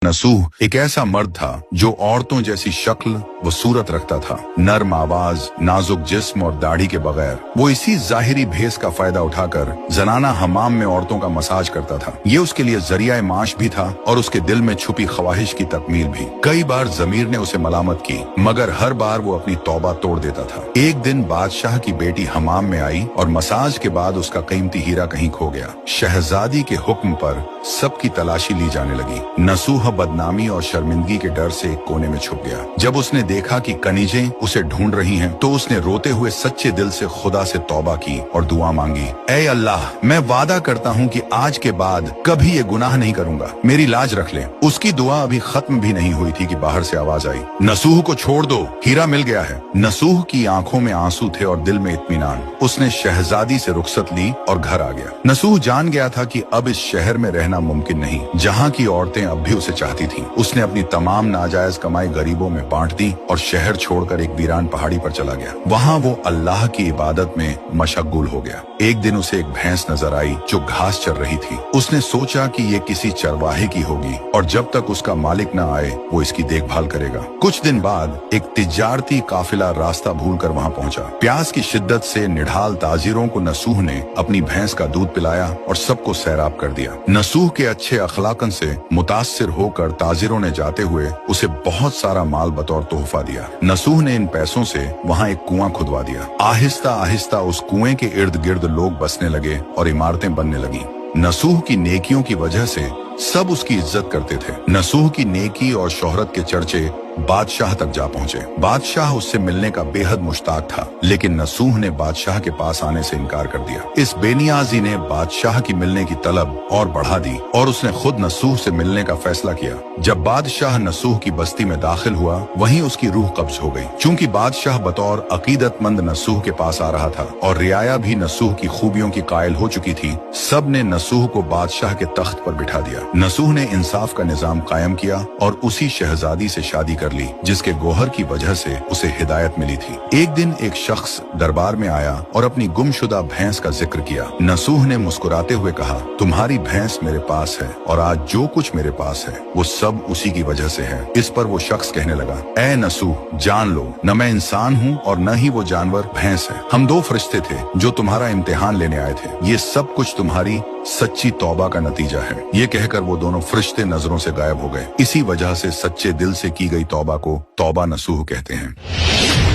नसूह एक ऐसा मर्द था जो औरतों जैसी शक्ल व सूरत रखता था, नर्म आवाज, नाजुक जिस्म और दाढ़ी के बगैर। वो इसी जाहिरी भेस का फायदा उठाकर जनाना हमाम में औरतों का मसाज करता था। ये उसके लिए जरिया माश भी था और उसके दिल में छुपी ख्वाहिश की तकमील भी। कई बार जमीर ने उसे मलामत की, मगर हर बार वो अपनी तौबा तोड़ देता था। एक दिन बादशाह की बेटी हमाम में आई और मसाज के बाद उसका कीमती हीरा कहीं खो गया। शहजादी के हुक्म पर सबकी तलाशी ली जाने लगी। नसूह बदनामी और शर्मिंदगी के डर से एक कोने में छुप गया। जब उसने देखा कि कनीजें उसे ढूंढ रही हैं, तो उसने रोते हुए सच्चे दिल से खुदा से तौबा की और दुआ मांगी, ऐ अल्लाह, मैं वादा करता हूँ कि आज के बाद कभी ये गुनाह नहीं करूंगा, मेरी लाज रख ले। उसकी दुआ अभी खत्म भी नहीं हुई थी कि बाहर से आवाज आई, नसूह को छोड़ दो, हीरा मिल गया है। नसूह की आंखों में आंसू थे और दिल में इत्मीनान। उसने शहजादी से रुखसत ली और घर आ गया। नसूह जान गया था कि अब इस शहर में रहना मुमकिन नहीं, जहाँ की औरतें अब भी उसे चाहती थीं। उसने अपनी तमाम नाजायज कमाई गरीबों में बांट दी और शहर छोड़कर एक वीरान पहाड़ी पर चला गया। वहाँ वो अल्लाह की इबादत में मशगूल हो गया। एक दिन उसे एक भैंस नजर आई जो घास चर रही थी। उसने सोचा कि ये किसी चरवाहे की होगी और जब तक उसका मालिक न आए वो इसकी देखभाल करेगा। कुछ दिन बाद एक तिजारती काफिला रास्ता भूलकर वहाँ पहुंचा। प्यास की शिद्दत से निढाल ताजिरों को नसूह ने अपनी भैंस का दूध पिलाया और सबको सैराब कर दिया। नसूह के अच्छे अखलाकन से मुतासिर होकर ताजिरों ने जाते हुए उसे बहुत सारा माल बतौर तोहफा दिया। नसूह ने इन पैसों से वहाँ एक कुआं खुदवा दिया। आहिस्ता आहिस्ता उस कुएं के इर्द गिर्द लोग बसने लगे और इमारतें बनने लगी। नसूह की नेकियों की वजह से सब उसकी इज्जत करते थे। नसूह की नेकी और शोहरत के चर्चे बादशाह तक जा पहुंचे। बादशाह उससे मिलने का बेहद मुश्ताक था, लेकिन नसूह ने बादशाह के पास आने से इनकार कर दिया। इस बेनियाजी ने बादशाह की मिलने की तलब और बढ़ा दी और उसने खुद नसूह से मिलने का फैसला किया। जब बादशाह नसूह की बस्ती में दाखिल हुआ, वहीं उसकी रूह कब्ज हो गई। चूंकि बादशाह बतौर अकीदतमंद नसूह के पास आ रहा था और रियाया भी नसूह की खूबियों की कायल हो चुकी थी, सब ने नसूह को बादशाह के तख्त पर बिठा दिया। नसूह ने इंसाफ का निजाम कायम किया और उसी शहजादी से शादी कर ली जिसके गोहर की वजह से उसे हिदायत मिली थी। एक दिन एक शख्स दरबार में आया और अपनी गुमशुदा भैंस का जिक्र किया। नसूह ने मुस्कुराते हुए कहा, तुम्हारी भैंस मेरे पास है और आज जो कुछ मेरे पास है वो सब उसी की वजह से है। इस पर वो शख्स कहने लगा, ऐ नसूह, जान लो, न मैं इंसान हूँ और न ही वो जानवर भैंस है। हम दो फरिश्ते थे जो तुम्हारा इम्तिहान लेने आए थे। ये सब कुछ तुम्हारी सच्ची तौबा का नतीजा है। ये कहकर वो दोनों फरिश्ते नजरों से गायब हो गए। इसी वजह से सच्चे दिल से की गई तौबा को तौबा नसूह कहते हैं।